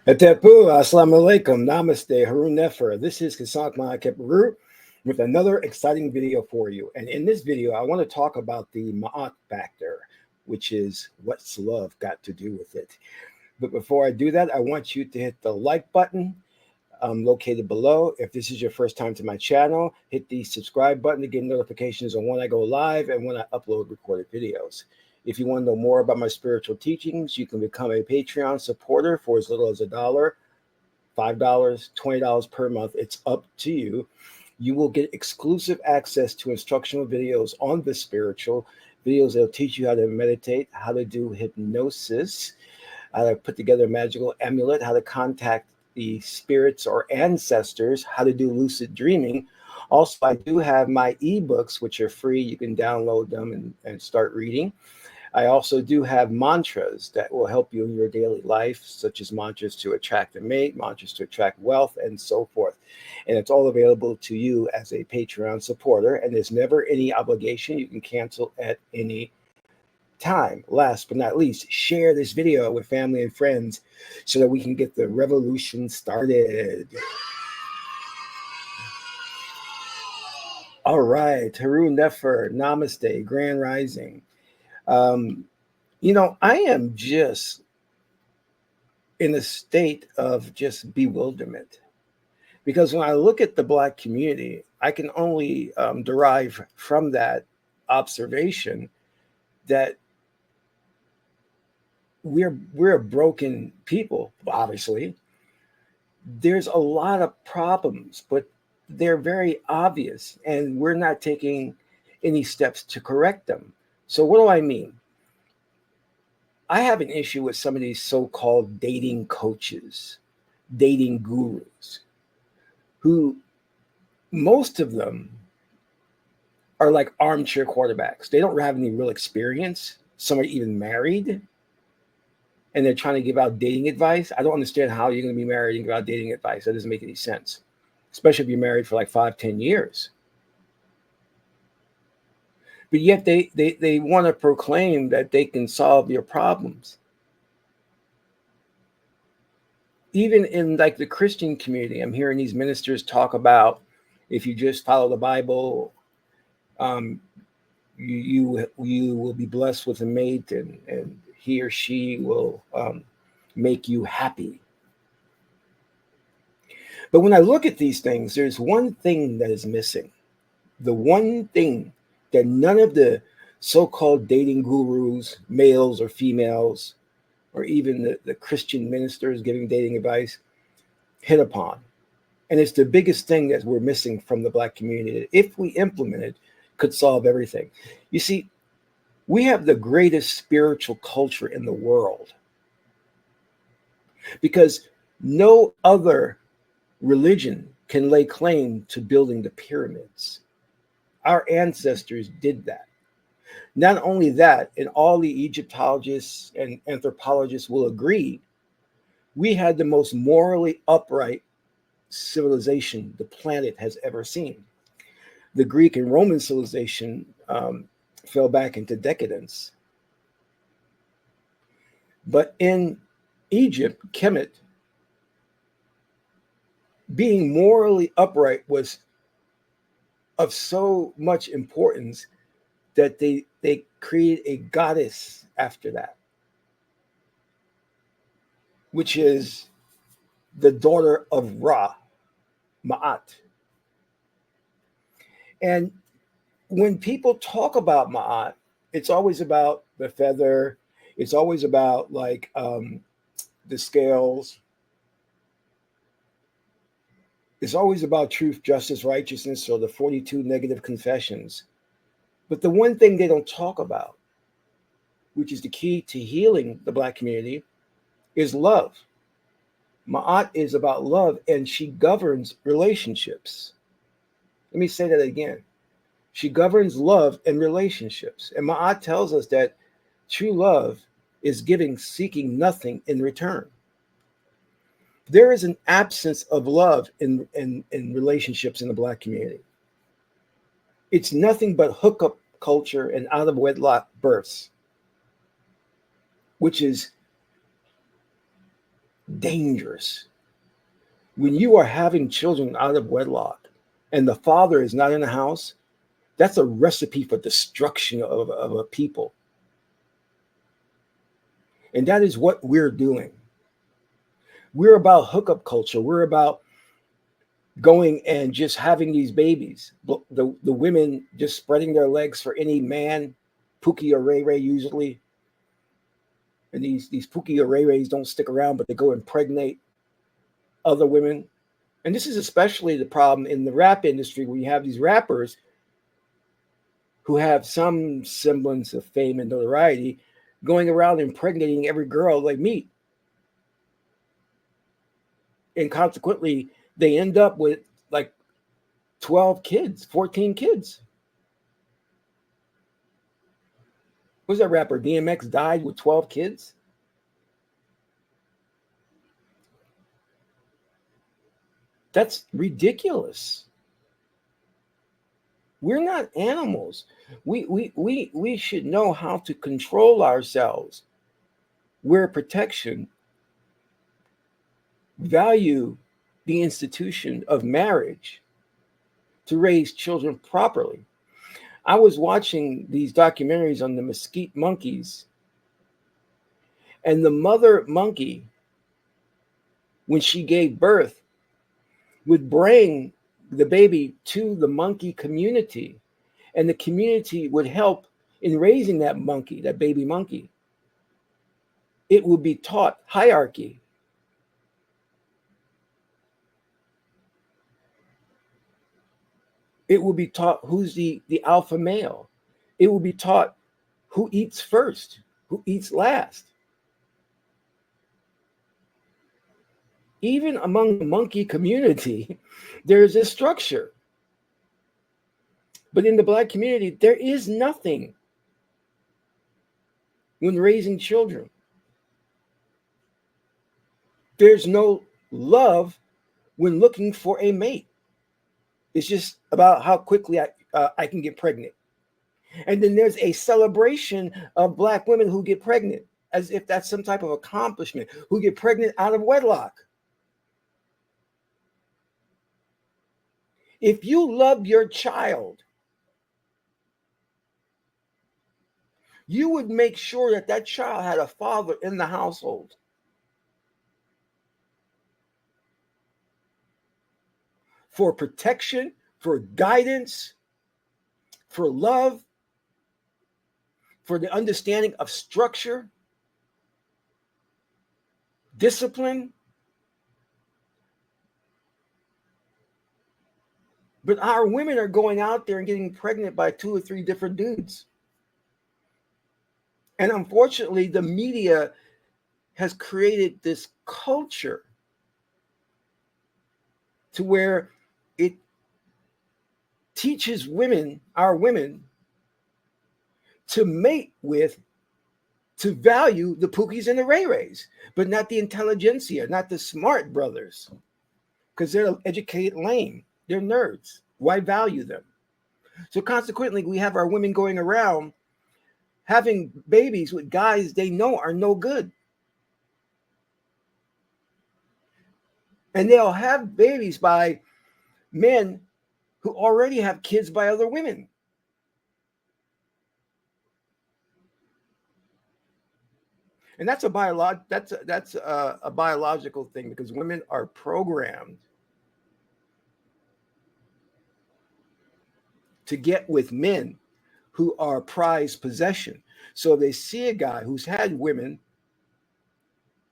Atepu, Assalamu alaikum, Namaste, Harun Nefer. This is Qesankh Maat with another exciting video for you. And in this video, I want to talk about the Maat factor, which is what's love got to do with it. But before I do that, I want you to hit the like button located below. If this is your first time to my channel, hit the subscribe button to get notifications on when I go live and when I upload recorded videos. If you want to know more about my spiritual teachings, you can become a Patreon supporter for as little as $1, $5, $20 per month. It's up to you. You will get exclusive access to instructional videos on the spiritual, videos that'll teach you how to meditate, how to do hypnosis, how to put together a magical amulet, how to contact the spirits or ancestors, how to do lucid dreaming. Also, I do have my ebooks, which are free. You can download them and start reading. I also do have mantras that will help you in your daily life, such as mantras to attract a mate, mantras to attract wealth, and so forth. And it's all available to you as a Patreon supporter, and there's never any obligation. You can cancel at any time. Last but not least, share this video with family and friends so that we can get the revolution started. All right, Harun Nefer, Namaste, Grand Rising. I am just in a state of just bewilderment because when I look at the Black community, I can only derive from that observation that we're a broken people. Obviously, there's a lot of problems, but they're very obvious, and we're not taking any steps to correct them. So what do I mean? I have an issue with some of these so-called dating coaches, dating gurus, who most of them are like armchair quarterbacks. They don't have any real experience. Some are even married, and they're trying to give out dating advice. I don't understand how you're going to be married and give out dating advice. That doesn't make any sense, especially if you're married for like 5-10 years. But yet they want to proclaim that they can solve your problems. Even in like the Christian community, I'm hearing these ministers talk about if you just follow the Bible, you will be blessed with a mate, and he or she will make you happy. But when I look at these things, there's one thing that is missing. The one thing that none of the so-called dating gurus, males or females, or even the Christian ministers giving dating advice, hit upon. And it's the biggest thing that we're missing from the Black community that if we implement it, could solve everything. You see, we have the greatest spiritual culture in the world because no other religion can lay claim to building the pyramids. Our ancestors did that. Not only that, and all the Egyptologists and anthropologists will agree, we had the most morally upright civilization the planet has ever seen. The Greek and Roman civilization fell back into decadence. But in Egypt, Kemet, being morally upright was of so much importance that they created a goddess after that, which is the daughter of Ra, Maat. And when people talk about Maat, it's always about the feather. It's always about like the scales. It's always about truth, justice, righteousness, or the 42 negative confessions. But the one thing they don't talk about, which is the key to healing the Black community, is love. Ma'at is about love, and she governs relationships. Let me say that again. She governs love and relationships. And Ma'at tells us that true love is giving, seeking nothing in return. There is an absence of love in relationships in the Black community. It's nothing but hookup culture and out of wedlock births, which is dangerous. When you are having children out of wedlock and the father is not in the house, that's a recipe for destruction of a people. And that is what we're doing. We're about hookup culture. We're about going and just having these babies. The women just spreading their legs for any man, Pookie or Ray Ray usually. And these Pookie or Ray Rays don't stick around, but they go impregnate other women. And this is especially the problem in the rap industry, where you have these rappers who have some semblance of fame and notoriety going around impregnating every girl they meet. And consequently, they end up with like 12 kids, 14 kids. Who's that rapper? DMX died with 12 kids? That's ridiculous. We're not animals. We should know how to control ourselves. We're protection. Value the institution of marriage to raise children properly. I was watching these documentaries on the mesquite monkeys, and the mother monkey, when she gave birth, would bring the baby to the monkey community, and the community would help in raising that monkey, that baby monkey. It would be taught hierarchy. It will be taught who's the alpha male. It will be taught who eats first, who eats last. Even among the monkey community, there's a structure. But in the Black community, there is nothing when raising children. There's no love when looking for a mate. It's just about how quickly I can get pregnant. And then there's a celebration of Black women who get pregnant, as if that's some type of accomplishment, who get pregnant out of wedlock. If you love your child, you would make sure that that child had a father in the household. For protection, for guidance, for love, for the understanding of structure, discipline. But our women are going out there and getting pregnant by 2 or 3 different dudes. And unfortunately, the media has created this culture to where it teaches women, our women, to mate with, to value the Pookies and the Ray Rays, but not the intelligentsia, not the smart brothers, because they're educated lame. They're nerds. Why value them? So consequently, we have our women going around having babies with guys they know are no good. And they'll have babies by men who already have kids by other women. And that's a biological thing, because women are programmed to get with men who are prized possession. So if they see a guy who's had women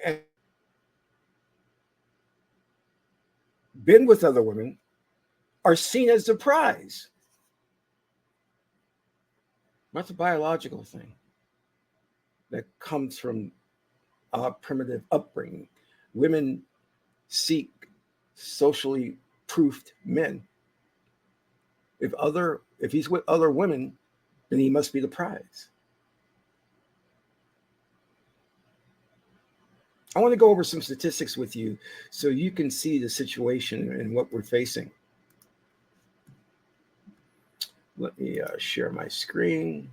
and been with other women, are seen as the prize. That's a biological thing that comes from our primitive upbringing. Women seek socially proofed men. If he's with other women, then he must be the prize. I want to go over some statistics with you so you can see the situation and what we're facing. Let me share my screen.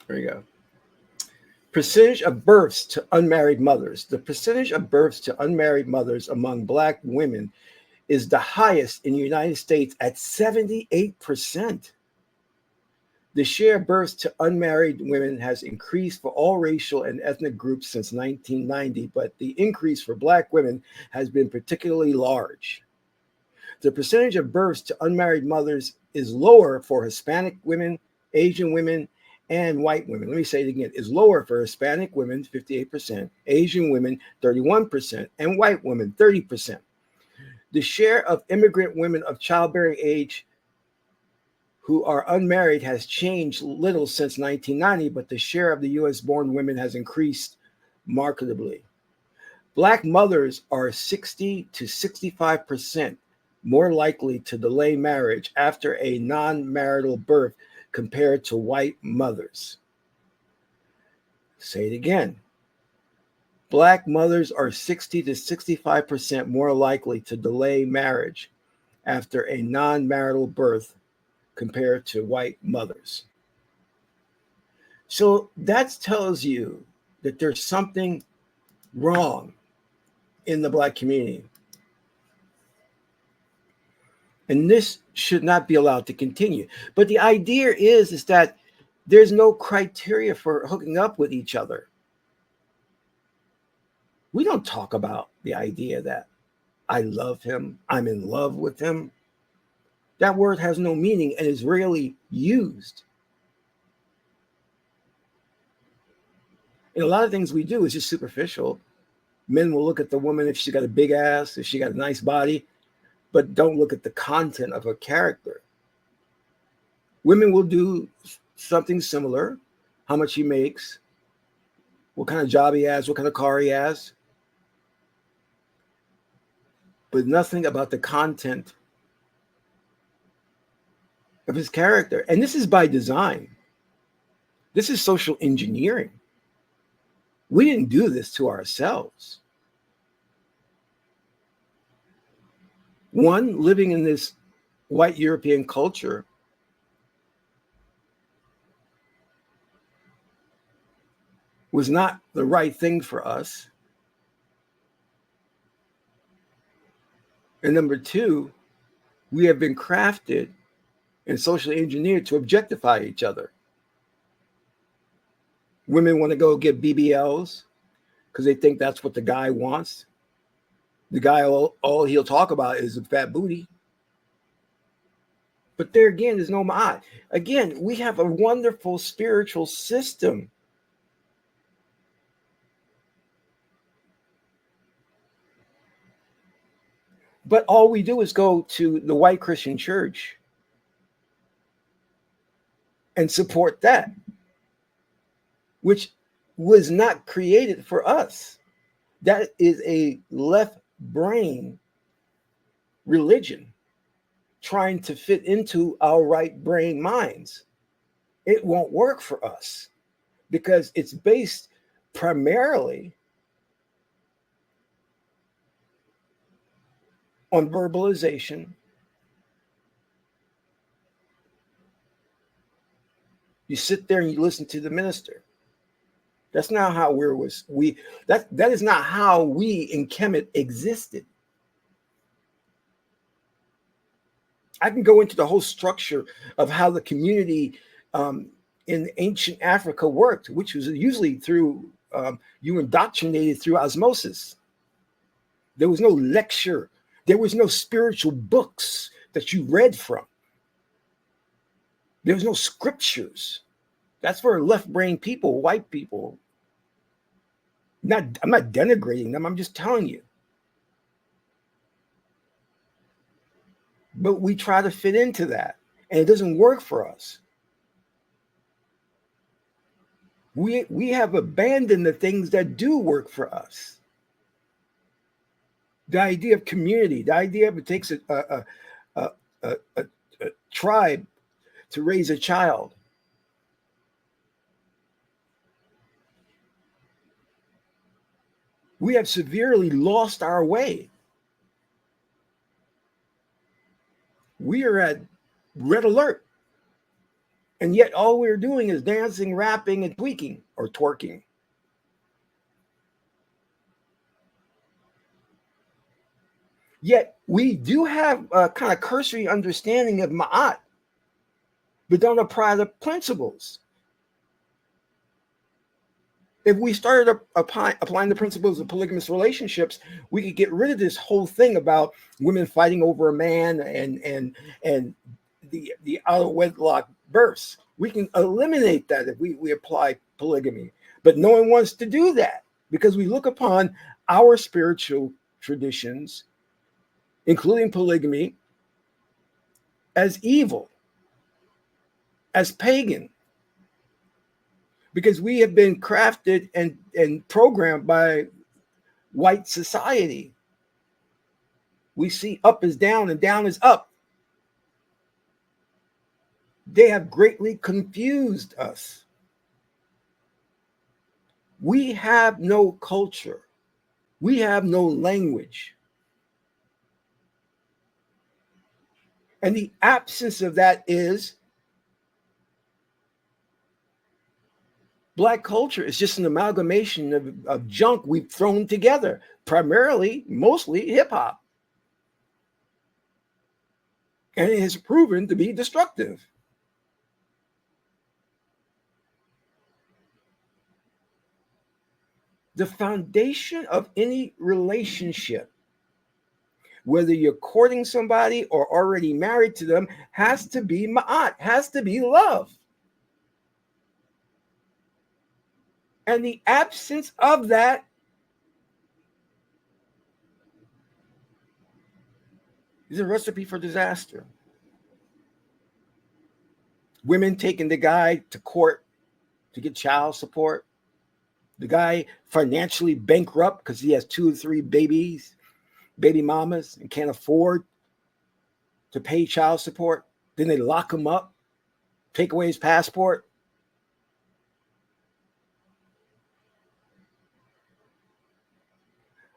There you go. Percentage of births to unmarried mothers. The percentage of births to unmarried mothers among Black women is the highest in the United States at 78%. The share of births to unmarried women has increased for all racial and ethnic groups since 1990, but the increase for Black women has been particularly large. The percentage of births to unmarried mothers is lower for Hispanic women, Asian women, and white women. Let me say it again. Is lower for Hispanic women, 58%, Asian women, 31%, and white women, 30%. The share of immigrant women of childbearing age who are unmarried has changed little since 1990, but the share of the US born women has increased markedly. Black mothers are 60 to 65% more likely to delay marriage after a non-marital birth compared to white mothers. Say it again. Black mothers are 60 to 65% more likely to delay marriage after a non-marital birth compared to white mothers. So that tells you that there's something wrong in the Black community. And this should not be allowed to continue. But the idea is that there's no criteria for hooking up with each other. We don't talk about the idea that I love him, I'm in love with him. That word has no meaning and is rarely used. And a lot of things we do is just superficial. Men will look at the woman if she's got a big ass, if she got a nice body, but don't look at the content of her character. Women will do something similar, how much he makes, what kind of job he has, what kind of car he has, but nothing about the content of his character. And this is by design. This is social engineering. We didn't do this to ourselves. One, living in this white European culture, was not the right thing for us. And number two, we have been crafted and socially engineered to objectify each other. Women want to go get BBLs because they think that's what the guy wants. The guy, all he'll talk about is a fat booty. But there again, there's no Maat. Again, we have a wonderful spiritual system. But all we do is go to the white Christian church and support that, which was not created for us. That is a left brain religion trying to fit into our right brain minds. It won't work for us because it's based primarily on verbalization. You sit there and you listen to the minister. That's not how that is not how we in Kemet existed. I can go into the whole structure of how the community in ancient Africa worked, which was usually through you indoctrinated through osmosis. There was no lecture. There was no spiritual books that you read from. There was no scriptures. That's for left brain people, white people. I'm not denigrating them. I'm just telling you. But we try to fit into that, and it doesn't work for us. We have abandoned the things that do work for us. The idea of community, the idea of it takes a tribe to raise a child. We have severely lost our way. We are at red alert. And yet all we're doing is dancing, rapping, and tweaking or twerking. Yet we do have a kind of cursory understanding of Ma'at, but don't apply the principles. If we started applying the principles of polygamous relationships, we could get rid of this whole thing about women fighting over a man and the out of wedlock births. We can eliminate that if we apply polygamy. But no one wants to do that because we look upon our spiritual traditions, including polygamy, as evil, as pagan, because we have been crafted and programmed by white society. We see up is down and down is up. They have greatly confused us. We have no culture. We have no language. And the absence of that is Black culture is just an amalgamation of junk we've thrown together, primarily, mostly hip hop. And it has proven to be destructive. The foundation of any relationship, whether you're courting somebody or already married to them, has to be ma'at, has to be love. And the absence of that is a recipe for disaster. Women taking the guy to court to get child support. The guy financially bankrupt because he has 2 or 3 baby mamas, and can't afford to pay child support. Then they lock him up, take away his passport.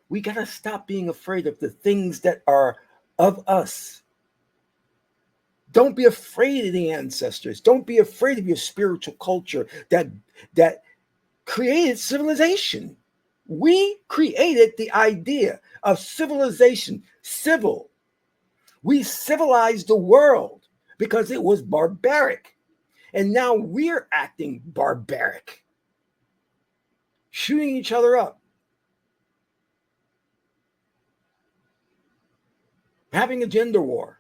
We got to stop being afraid of the things that are of us. Don't be afraid of the ancestors. Don't be afraid of your spiritual culture that created civilization. We created the idea of civilization, civil. We civilized the world because it was barbaric. And now we're acting barbaric, shooting each other up, having a gender war,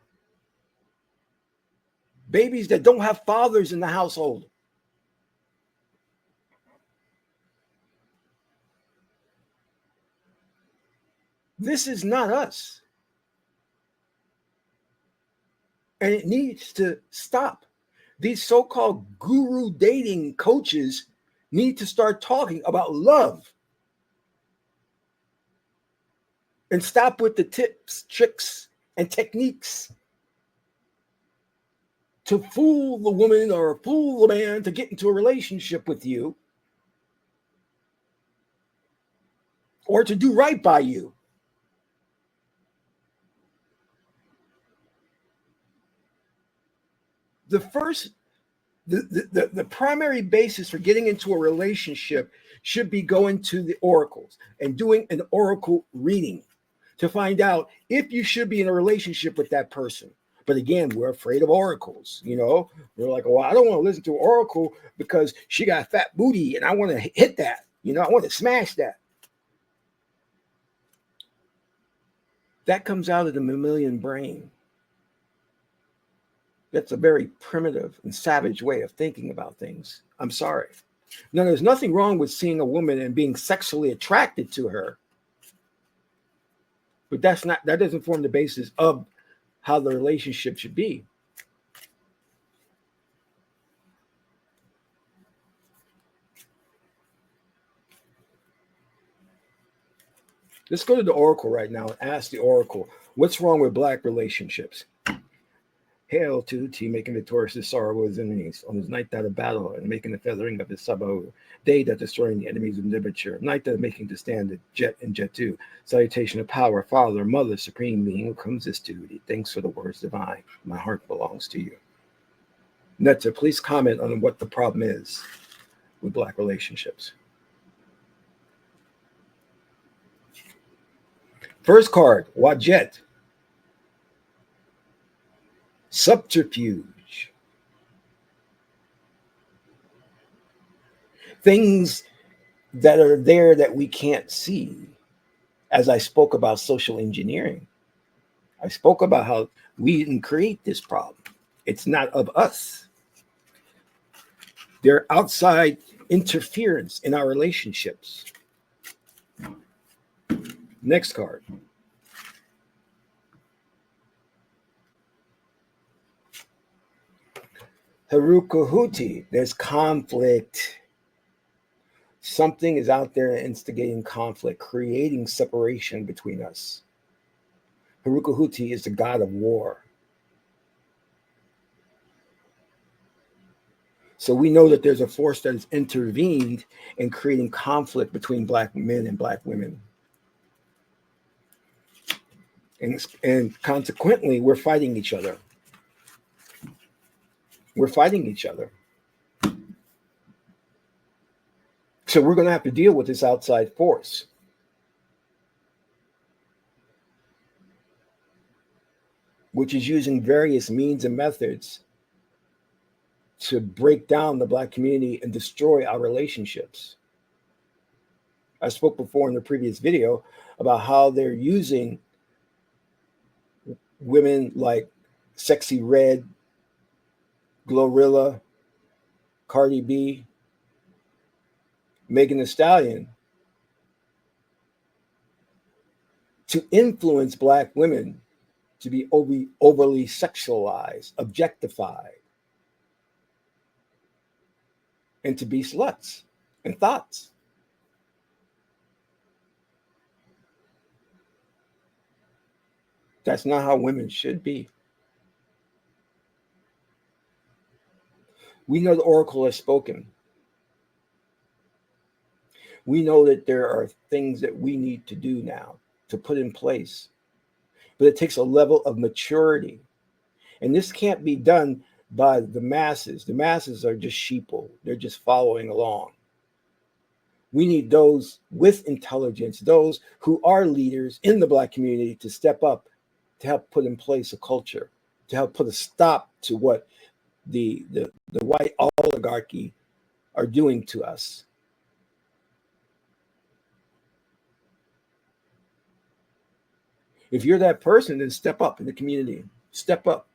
babies that don't have fathers in the household. This is not us. And it needs to stop. These so-called guru dating coaches need to start talking about love and stop with the tips, tricks, and techniques to fool the woman or fool the man to get into a relationship with you or to do right by you. The primary basis for getting into a relationship should be going to the oracles and doing an oracle reading to find out if you should be in a relationship with that person. But again, we're afraid of oracles. We're like, well, I don't want to listen to an oracle because she got a fat booty and I want to hit that. I want to smash that. That comes out of the mammalian brain. That's a very primitive and savage way of thinking about things. I'm sorry. Now, there's nothing wrong with seeing a woman and being sexually attracted to her. But that doesn't form the basis of how the relationship should be. Let's go to the oracle right now and ask the oracle, what's wrong with Black relationships? Hail to the team making victorious his sorrow his enemies, on his night that of battle, and making the feathering of his sabot, day that destroying the enemies of literature, night that making to stand the jet and jetu, salutation of power, father, mother, supreme being, who comes this duty. Thanks for the words divine. My heart belongs to you. Netta, please comment on what the problem is with Black relationships. First card, Wajet. subterfuge, things that are there that we can't see. As I spoke about social engineering, I spoke about how we didn't create this problem. It's not of us. They're outside interference in our relationships. Next card. Harukahuti, there's conflict. Something is out there instigating conflict, creating separation between us. Harukahuti is the god of war. So we know that there's a force that has intervened in creating conflict between Black men and Black women. And consequently, we're fighting each other. We're fighting each other. So we're going to have to deal with this outside force. Which is using various means and methods to break down the Black community and destroy our relationships. I spoke before in the previous video about how they're using women like Sexy Red, Glorilla, Cardi B, Megan Thee Stallion to influence Black women to be overly sexualized, objectified, and to be sluts and thoughts. That's not how women should be. We know the oracle has spoken. We know that there are things that we need to do now to put in place. But it takes a level of maturity. And this can't be done by the masses. The masses are just sheeple. They're just following along. We need those with intelligence, those who are leaders in the Black community to step up, to help put in place a culture, to help put a stop to what the white oligarchy are doing to us. If you're that person, then step up in the community. Step up.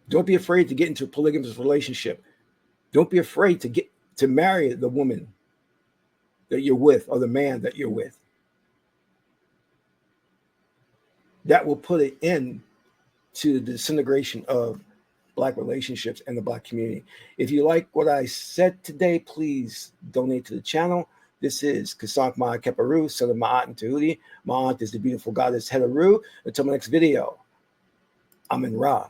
Don't be afraid to get into a polygamous relationship. Don't be afraid to marry the woman that you're with or the man that you're with. That will put an end to the disintegration of Black relationships and the Black community. If you like what I said today, please donate to the channel. This is Qesankh Maat Keparu, son of Maat and Tahuti. Maat is the beautiful goddess Heteru. Until my next video, I'm in Ra.